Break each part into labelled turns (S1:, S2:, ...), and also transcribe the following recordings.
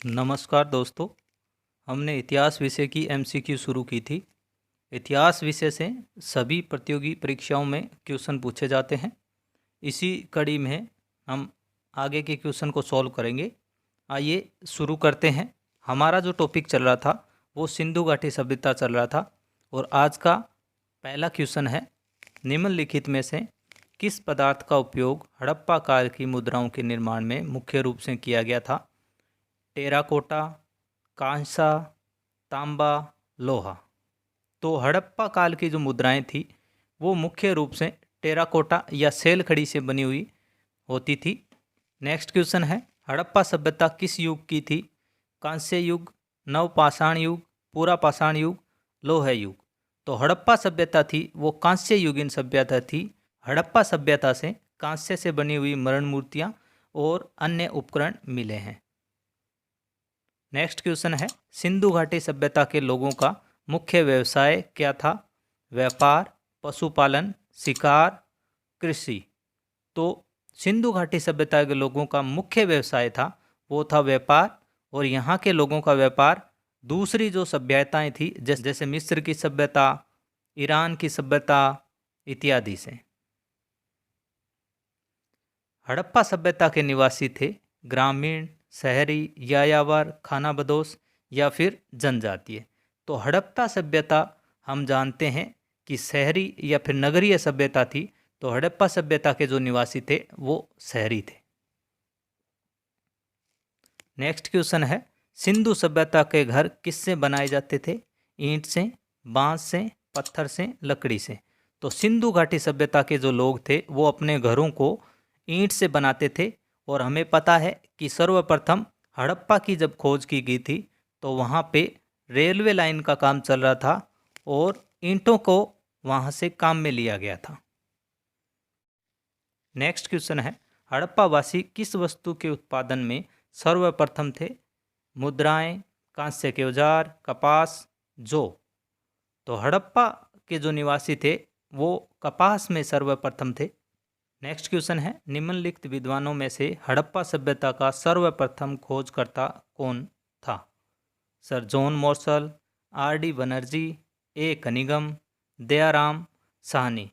S1: नमस्कार दोस्तों। हमने इतिहास विषय की एमसीक्यू शुरू की थी। इतिहास विषय से सभी प्रतियोगी परीक्षाओं में क्वेश्चन पूछे जाते हैं। इसी कड़ी में हम आगे के क्वेश्चन को सॉल्व करेंगे। आइए शुरू करते हैं। हमारा जो टॉपिक चल रहा था वो सिंधु घाटी सभ्यता चल रहा था और आज का पहला क्वेश्चन है, निम्नलिखित में से किस पदार्थ का उपयोग हड़प्पा काल की मुद्राओं के निर्माण में मुख्य रूप से किया गया था? टेराकोटा, कांसा, तांबा, लोहा। तो हड़प्पा काल की जो मुद्राएं थी वो मुख्य रूप से टेराकोटा या सेल खड़ी से बनी हुई होती थी। नेक्स्ट क्वेश्चन है, हड़प्पा सभ्यता किस युग की थी? कांस्य युग, नवपाषाण युग, पूरा पाषाण युग, लोह युग। तो हड़प्पा सभ्यता थी वो कांस्य युगीन सभ्यता थी। हड़प्पा सभ्यता से कांस्य से बनी हुई मरण मूर्तियां और अन्य उपकरण मिले हैं। नेक्स्ट क्वेश्चन है, सिंधु घाटी सभ्यता के लोगों का मुख्य व्यवसाय क्या था? व्यापार, पशुपालन, शिकार, कृषि। तो सिंधु घाटी सभ्यता के लोगों का मुख्य व्यवसाय था वो था व्यापार, और यहाँ के लोगों का व्यापार दूसरी जो सभ्यताएं थी जैसे मिस्र की सभ्यता, ईरान की सभ्यता इत्यादि से। हड़प्पा सभ्यता के निवासी थे ग्रामीण, शहरी, यायावर, खानाबदोश या फिर जनजातीय। तो हड़प्पा सभ्यता हम जानते हैं कि शहरी या फिर नगरीय सभ्यता थी। तो हड़प्पा सभ्यता के जो निवासी थे वो शहरी थे। नेक्स्ट क्वेश्चन है, सिंधु सभ्यता के घर किससे बनाए जाते थे? ईंट से, बांस से, पत्थर से, लकड़ी से। तो सिंधु घाटी सभ्यता के जो लोग थे वो अपने घरों को ईंट से बनाते थे। और हमें पता है कि सर्वप्रथम हड़प्पा की जब खोज की गई थी तो वहाँ पे रेलवे लाइन का काम चल रहा था और ईंटों को वहाँ से काम में लिया गया था। नेक्स्ट क्वेश्चन है, हड़प्पावासी किस वस्तु के उत्पादन में सर्वप्रथम थे? मुद्राएं, कांस्य के औजार, कपास, जौ। तो हड़प्पा के जो निवासी थे वो कपास में सर्वप्रथम थे। नेक्स्ट क्वेश्चन है, निम्नलिखित विद्वानों में से हड़प्पा सभ्यता का सर्वप्रथम खोजकर्ता कौन था? Sir John Marshall, R D. Banerjee, A. Cunningham, Dayaram Sahni.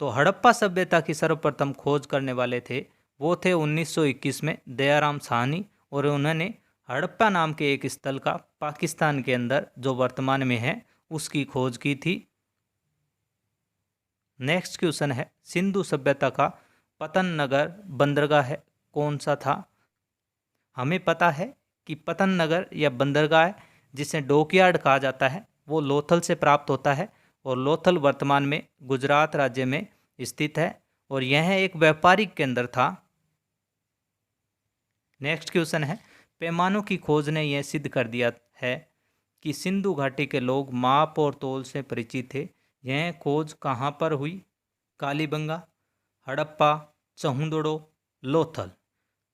S1: तो हड़प्पा सभ्यता की सर्वप्रथम खोज करने वाले थे वो थे 1921 में दयाराम साहनी, और उन्होंने हड़प्पा नाम के एक स्थल का पाकिस्तान के अंदर जो वर्तमान में है उसकी खोज की थी। नेक्स्ट क्वेश्चन है, सिंधु सभ्यता का पतन नगर बंदरगाह कौन सा था? हमें पता है कि पतन नगर या बंदरगाह जिसे डॉकयार्ड कहा जाता है वो लोथल से प्राप्त होता है, और लोथल वर्तमान में गुजरात राज्य में स्थित है और यह एक व्यापारिक केंद्र था। नेक्स्ट क्वेश्चन है, पैमानों की खोज ने यह सिद्ध कर दिया है कि सिंधु घाटी के लोग माप और तोल से परिचित थे। यह खोज कहाँ पर हुई? कालीबंगा, हड़प्पा, चहुंदड़ो, लोथल।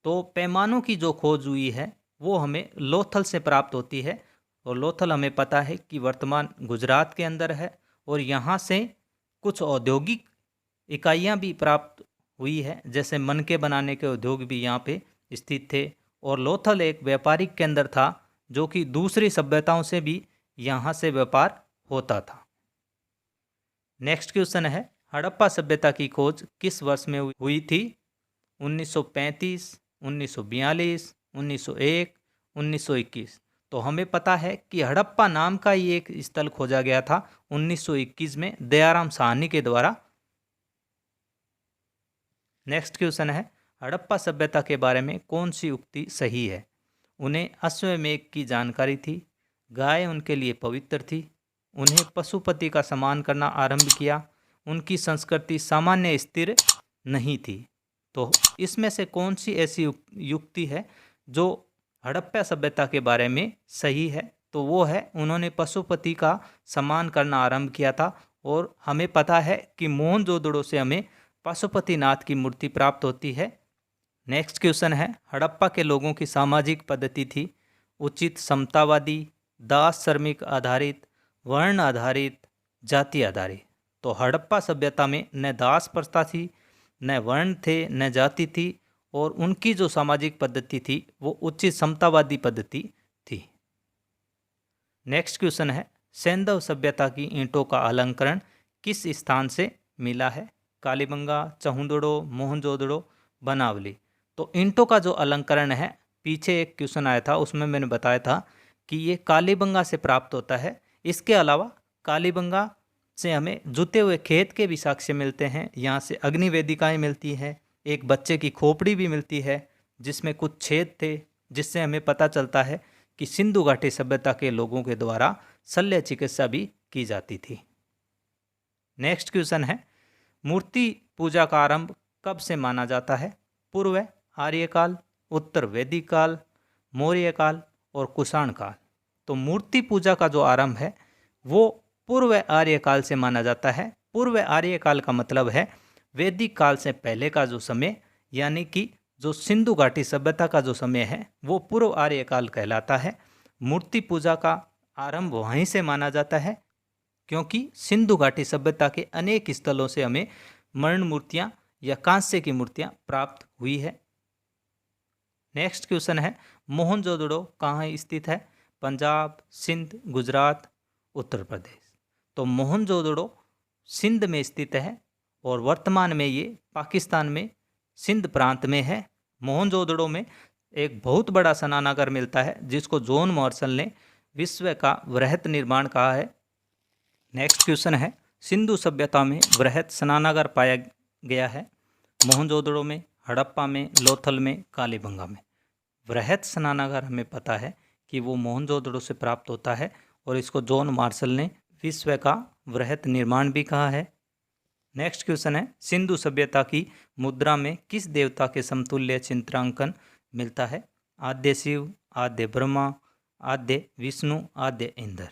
S1: तो पैमानों की जो खोज हुई है वो हमें लोथल से प्राप्त होती है, और लोथल हमें पता है कि वर्तमान गुजरात के अंदर है, और यहाँ से कुछ औद्योगिक इकाइयाँ भी प्राप्त हुई है, जैसे मनके बनाने के उद्योग भी यहाँ पे स्थित थे। और लोथल एक व्यापारिक केंद्र था जो कि दूसरी सभ्यताओं से भी यहाँ से व्यापार होता था। नेक्स्ट क्वेश्चन है, हड़प्पा सभ्यता की खोज किस वर्ष में हुई थी? 1935, 1942, 1901, 1921। तो हमें पता है कि हड़प्पा नाम का ही एक स्थल खोजा गया था 1921 में दयाराम साहनी के द्वारा। नेक्स्ट क्वेश्चन है, हड़प्पा सभ्यता के बारे में कौन सी उक्ति सही है? उन्हें अश्वमेघ की जानकारी थी, गाय उनके लिए पवित्र थी, उन्हें पशुपति का सम्मान करना आरंभ किया, उनकी संस्कृति सामान्य स्थिर नहीं थी। तो इसमें से कौन सी ऐसी युक्ति है जो हड़प्पा सभ्यता के बारे में सही है? तो वो है उन्होंने पशुपति का सम्मान करना आरंभ किया था, और हमें पता है कि मोहनजोदड़ो से हमें पशुपतिनाथ की मूर्ति प्राप्त होती है। नेक्स्ट क्वेश्चन है, हड़प्पा के लोगों की सामाजिक पद्धति थी उचित समतावादी, दास श्रमिक आधारित, वर्ण आधारित, जाति आधारित। तो हड़प्पा सभ्यता में न दास प्रथा थी, न वर्ण थे, न जाति थी, और उनकी जो सामाजिक पद्धति थी वो उच्च समतावादी पद्धति थी। नेक्स्ट क्वेश्चन है, सैंधव सभ्यता की ईंटों का अलंकरण किस स्थान से मिला है? कालीबंगा, चहुंदड़ो, मोहनजोदड़ो, बनावली। तो ईंटों का जो अलंकरण है, पीछे एक क्वेश्चन आया था उसमें मैंने बताया था कि ये कालीबंगा से प्राप्त होता है। इसके अलावा कालीबंगा से हमें जुते हुए खेत के भी साक्ष्य मिलते हैं, यहाँ से अग्नि वेदिकाएँ मिलती हैं, एक बच्चे की खोपड़ी भी मिलती है जिसमें कुछ छेद थे, जिससे हमें पता चलता है कि सिंधु घाटी सभ्यता के लोगों के द्वारा शल्य चिकित्सा भी की जाती थी। नेक्स्ट क्वेश्चन है, मूर्ति पूजा का आरंभ कब से माना जाता है? पूर्व आर्यकाल, उत्तर वैदिक काल, मौर्य काल और कुषाण काल। तो मूर्ति पूजा का जो आरंभ है वो पूर्व आर्य काल से माना जाता है। पूर्व आर्य काल का मतलब है वैदिक काल से पहले का जो समय, यानी कि जो सिंधु घाटी सभ्यता का जो समय है वो पूर्व आर्य काल कहलाता है। मूर्ति पूजा का आरंभ वहीं से माना जाता है क्योंकि सिंधु घाटी सभ्यता के अनेक स्थलों से हमें मरण मूर्तियां या कांस्य की मूर्तियां प्राप्त हुई है। नेक्स्ट क्वेश्चन है, मोहनजोदड़ो कहाँ स्थित है? पंजाब, सिंध, गुजरात, उत्तर प्रदेश। तो मोहनजोदड़ो सिंध में स्थित है और वर्तमान में ये पाकिस्तान में सिंध प्रांत में है। मोहनजोदड़ो में एक बहुत बड़ा स्नानागार मिलता है जिसको जॉन मार्शल ने विश्व का वृहत निर्माण कहा है। नेक्स्ट क्वेश्चन है, सिंधु सभ्यता में वृहत स्नानागार पाया गया है? मोहनजोदड़ो में, हड़प्पा में, लोथल में, कालीबंगा में। वृहत स्नानागार हमें पता है कि वो मोहनजोदड़ो से प्राप्त होता है और इसको जॉन मार्शल ने विश्व का वृहत निर्माण भी कहा है। नेक्स्ट क्वेश्चन है, सिंधु सभ्यता की मुद्रा में किस देवता के समतुल्य चित्रांकन मिलता है? आद्य शिव, आद्य ब्रह्मा, आद्य विष्णु, आद्य इंद्र।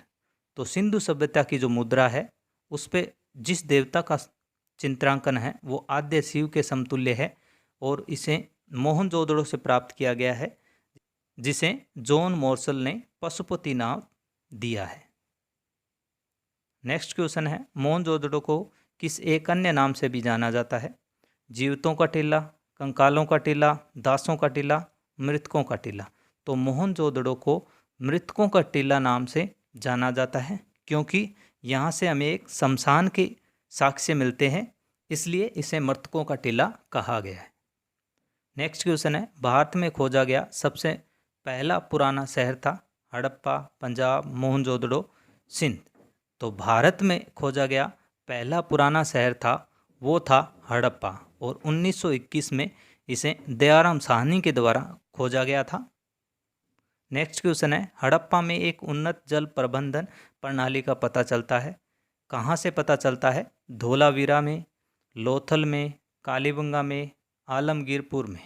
S1: तो सिंधु सभ्यता की जो मुद्रा है उस पे जिस देवता का चित्रांकन है वो आद्य शिव के समतुल्य है और इसे मोहनजोदड़ो से प्राप्त किया गया है जिसे जॉन मार्शल ने पशुपति नाम दिया है। नेक्स्ट क्वेश्चन है, मोहनजोदड़ो को किस एक अन्य नाम से भी जाना जाता है? जीवितों का टीला, कंकालों का टीला, दासों का टीला, मृतकों का टीला। तो मोहनजोदड़ो को मृतकों का टीला नाम से जाना जाता है क्योंकि यहाँ से हमें एक शमशान के साक्ष्य मिलते हैं, इसलिए इसे मृतकों का टीला कहा गया है। नेक्स्ट क्वेश्चन है, भारत में खोजा गया सबसे पहला पुराना शहर था? हड़प्पा, पंजाब, मोहनजोदड़ो, सिंध। तो भारत में खोजा गया पहला पुराना शहर था वो था हड़प्पा और 1921 में इसे दयाराम साहनी के द्वारा खोजा गया था। नेक्स्ट क्वेश्चन है, हड़प्पा में एक उन्नत जल प्रबंधन प्रणाली का पता चलता है? कहाँ से पता चलता है? धोलावीरा में, लोथल में, कालीबंगा में, आलमगीरपुर में।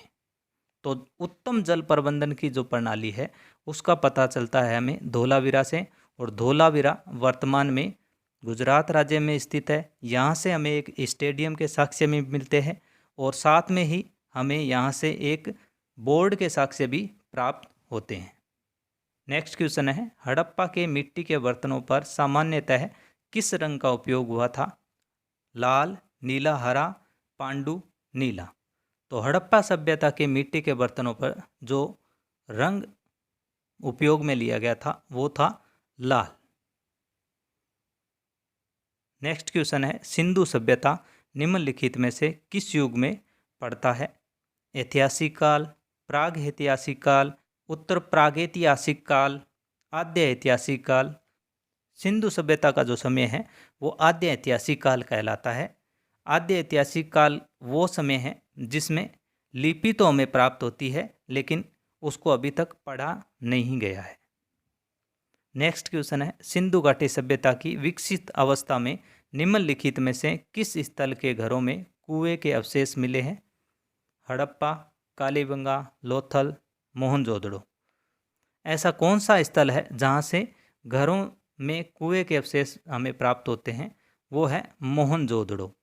S1: तो उत्तम जल प्रबंधन की जो प्रणाली है उसका पता चलता है हमें धोलावीरा से और धोलावीरा वर्तमान में गुजरात राज्य में स्थित है। यहाँ से हमें एक स्टेडियम के साक्ष्य में मिलते हैं और साथ में ही हमें यहाँ से एक बोर्ड के साक्ष्य भी प्राप्त होते हैं। नेक्स्ट क्वेश्चन है, हड़प्पा के मिट्टी के बर्तनों पर सामान्यतः किस रंग का उपयोग हुआ था? लाल, नीला, हरा, पांडु, नीला। तो हड़प्पा सभ्यता के मिट्टी के बर्तनों पर जो रंग उपयोग में लिया गया था वो था लाल। नेक्स्ट क्वेश्चन है, सिंधु सभ्यता निम्नलिखित में से किस युग में पड़ता है? ऐतिहासिक काल, प्राग ऐतिहासिक काल, उत्तर प्रागैतिहासिक काल, आद्य ऐतिहासिक काल। सिंधु सभ्यता का जो समय है वो आद्य ऐतिहासिक काल कहलाता है। आद्य ऐतिहासिक काल वो समय है जिसमें लिपि तो हमें प्राप्त होती है लेकिन उसको अभी तक पढ़ा नहीं गया है। नेक्स्ट क्वेश्चन है, सिंधु घाटी सभ्यता की विकसित अवस्था में निम्नलिखित में से किस स्थल के घरों में कुएं के अवशेष मिले हैं? हड़प्पा, कालीबंगा, लोथल, मोहनजोदड़ो। ऐसा कौन सा स्थल है जहाँ से घरों में कुएं के अवशेष हमें प्राप्त होते हैं? वो है मोहनजोदड़ो।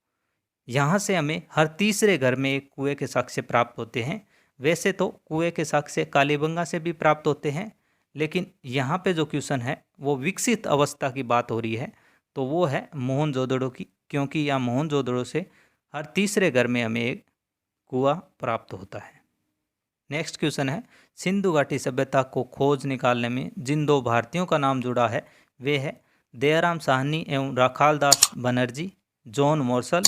S1: यहाँ से हमें हर तीसरे घर में एक कुएं के साक्ष्य प्राप्त होते हैं। वैसे तो कुएं के साक्ष्य कालीबंगा से भी प्राप्त होते हैं लेकिन यहाँ पे जो क्वेश्चन है वो विकसित अवस्था की बात हो रही है तो वो है मोहनजोदड़ो की, क्योंकि यहाँ मोहनजोदड़ो से हर तीसरे घर में हमें एक कुआं प्राप्त होता है। नेक्स्ट क्वेश्चन है, सिंधु घाटी सभ्यता को खोज निकालने में जिन दो भारतीयों का नाम जुड़ा है वे है दयाराम साहनी एवं राखालदास बनर्जी, जॉन मोर्सल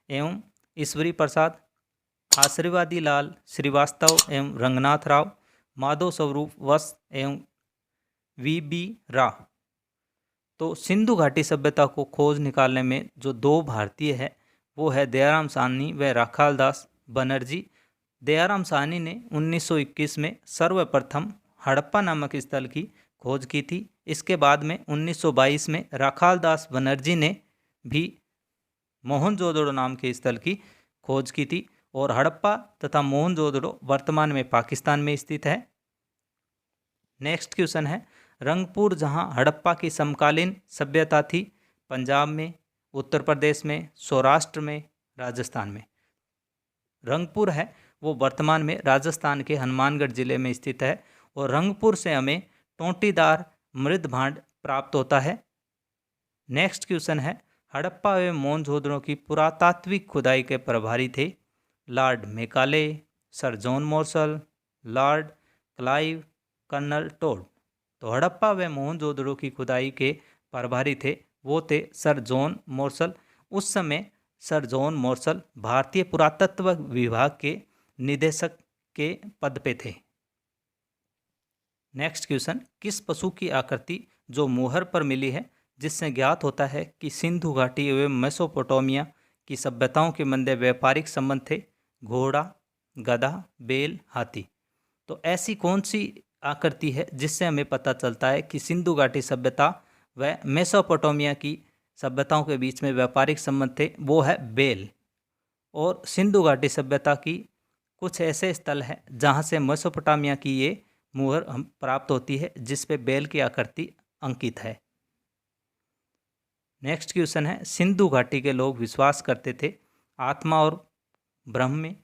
S1: एवं ईश्वरी प्रसाद, आशीर्वादी लाल श्रीवास्तव एवं रंगनाथ राव, माधव स्वरूप वस एवं वी राव। तो सिंधु घाटी सभ्यता को खोज निकालने में जो दो भारतीय है वो है दयाराम साहनी व राखालदास बनर्जी। दयाराम साहनी ने 1921 में सर्वप्रथम हड़प्पा नामक स्थल की खोज की थी। इसके बाद में 1922 में राखालदास बनर्जी ने भी मोहनजोदड़ो नाम के स्थल की खोज की थी और हड़प्पा तथा मोहनजोदड़ो वर्तमान में पाकिस्तान में स्थित है। नेक्स्ट क्वेश्चन है, रंगपुर जहां हड़प्पा की समकालीन सभ्यता थी, पंजाब में, उत्तर प्रदेश में, सौराष्ट्र में, राजस्थान में। रंगपुर है वो वर्तमान में राजस्थान के हनुमानगढ़ जिले में स्थित है और रंगपुर से हमें टोंटीदार मृद भांड प्राप्त होता है। नेक्स्ट क्वेश्चन है, हड़प्पा एवं मोहनजोदड़ो की पुरातात्विक खुदाई के प्रभारी थे lord Macaulay, sir John Marshall, lord Clive, colonel Tod. तो हड़प्पा व मोहनजोदड़ो की खुदाई के प्रभारी थे वो थे सर जॉन मोर्सल। उस समय सर जॉन मोर्सल भारतीय पुरातत्व विभाग के निदेशक के पद पे थे। नेक्स्ट क्वेश्चन, किस पशु की आकृति जो मोहर पर मिली है जिससे ज्ञात होता है कि सिंधु घाटी एवं मेसोपोटामिया की सभ्यताओं के मध्य व्यापारिक संबंध थे? घोड़ा, गधा, बैल, हाथी। तो ऐसी कौन सी आकृति है जिससे हमें पता चलता है कि सिंधु घाटी सभ्यता व मेसोपोटामिया की सभ्यताओं के बीच में व्यापारिक संबंध थे? वो है बैल। और सिंधु घाटी सभ्यता की कुछ ऐसे स्थल हैं जहाँ से मेसोपोटामिया की ये मुहर हम प्राप्त होती है जिस पे बैल की आकृति अंकित है। नेक्स्ट क्वेश्चन है, सिंधु घाटी के लोग विश्वास करते थे आत्मा और ब्रह्म में,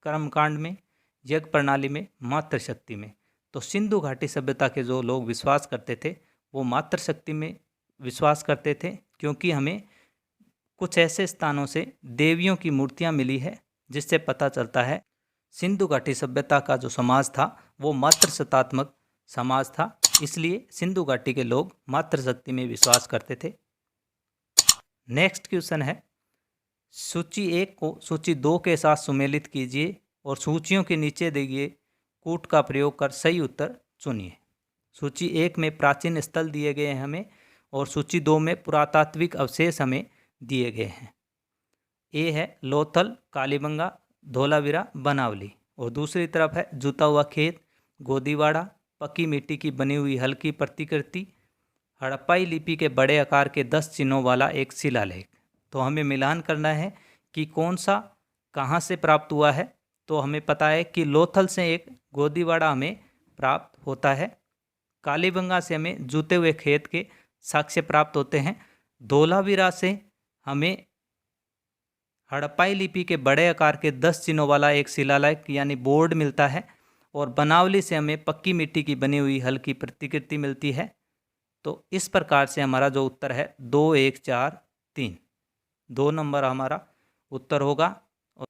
S1: कर्मकांड में, यज्ञ प्रणाली में, मातृशक्ति में। तो सिंधु घाटी सभ्यता के जो लोग विश्वास करते थे वो मातृशक्ति में विश्वास करते थे क्योंकि हमें कुछ ऐसे स्थानों से देवियों की मूर्तियां मिली है जिससे पता चलता है सिंधु घाटी सभ्यता का जो समाज था वो मातृसत्तात्मक समाज था। इसलिए सिंधु घाटी के लोग मातृशक्ति में विश्वास करते थे। नेक्स्ट क्वेश्चन है, सूची 1 को सूची 2 के साथ सुमेलित कीजिए और सूचियों के नीचे दिए कूट का प्रयोग कर सही उत्तर चुनिए। सूची 1 में प्राचीन स्थल दिए गए हैं हमें और सूची 2 में पुरातात्विक अवशेष हमें दिए गए हैं। ए है लोथल, कालीबंगा, धोलावीरा, बनावली और दूसरी तरफ है जुता हुआ खेत, गोदीवाड़ा, पक्की मिट्टी की बनी हुई हल्की प्रतिकृति, हड़प्पाई लिपि के बड़े आकार के 10 चिन्हों वाला एक शिलालेख। तो हमें मिलान करना है कि कौन सा कहाँ से प्राप्त हुआ है। तो हमें पता है कि लोथल से एक गोदीवाड़ा हमें प्राप्त होता है, कालीबंगा से हमें जूते हुए खेत के साक्ष्य प्राप्त होते हैं, धोलावीरा से हमें हड़प्पाई लिपि के बड़े आकार के 10 चिन्हों वाला एक शिलालेख यानी बोर्ड मिलता है और बनावली से हमें पक्की मिट्टी की बनी हुई हल्की प्रतिकृति मिलती है। तो इस प्रकार से हमारा जो उत्तर है 2, 1, 4, 3, 2 नंबर हमारा उत्तर होगा।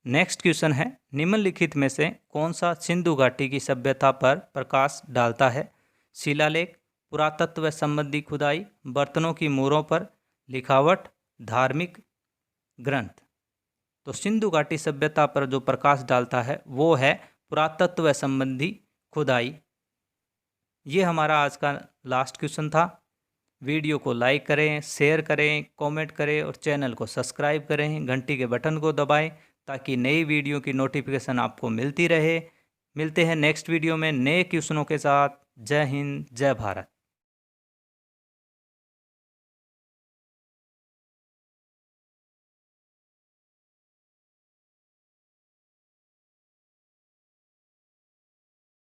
S1: नेक्स्ट क्वेश्चन है, निम्नलिखित में से कौन सा सिंधु घाटी की सभ्यता पर प्रकाश डालता है? शिलालेख, पुरातत्व संबंधी खुदाई, बर्तनों की मोहरों पर लिखावट, धार्मिक ग्रंथ। तो सिंधु घाटी सभ्यता पर जो प्रकाश डालता है वो है पुरातत्व संबंधी खुदाई। ये हमारा आज का लास्ट क्वेश्चन था। वीडियो को लाइक करें, शेयर करें, कमेंट करें और चैनल को सब्सक्राइब करें, घंटी के बटन को दबाएं ताकि नई वीडियो की नोटिफिकेशन आपको मिलती रहे। मिलते हैं नेक्स्ट वीडियो में नए क्वेश्चनों के साथ। जय हिंद, जय भारत।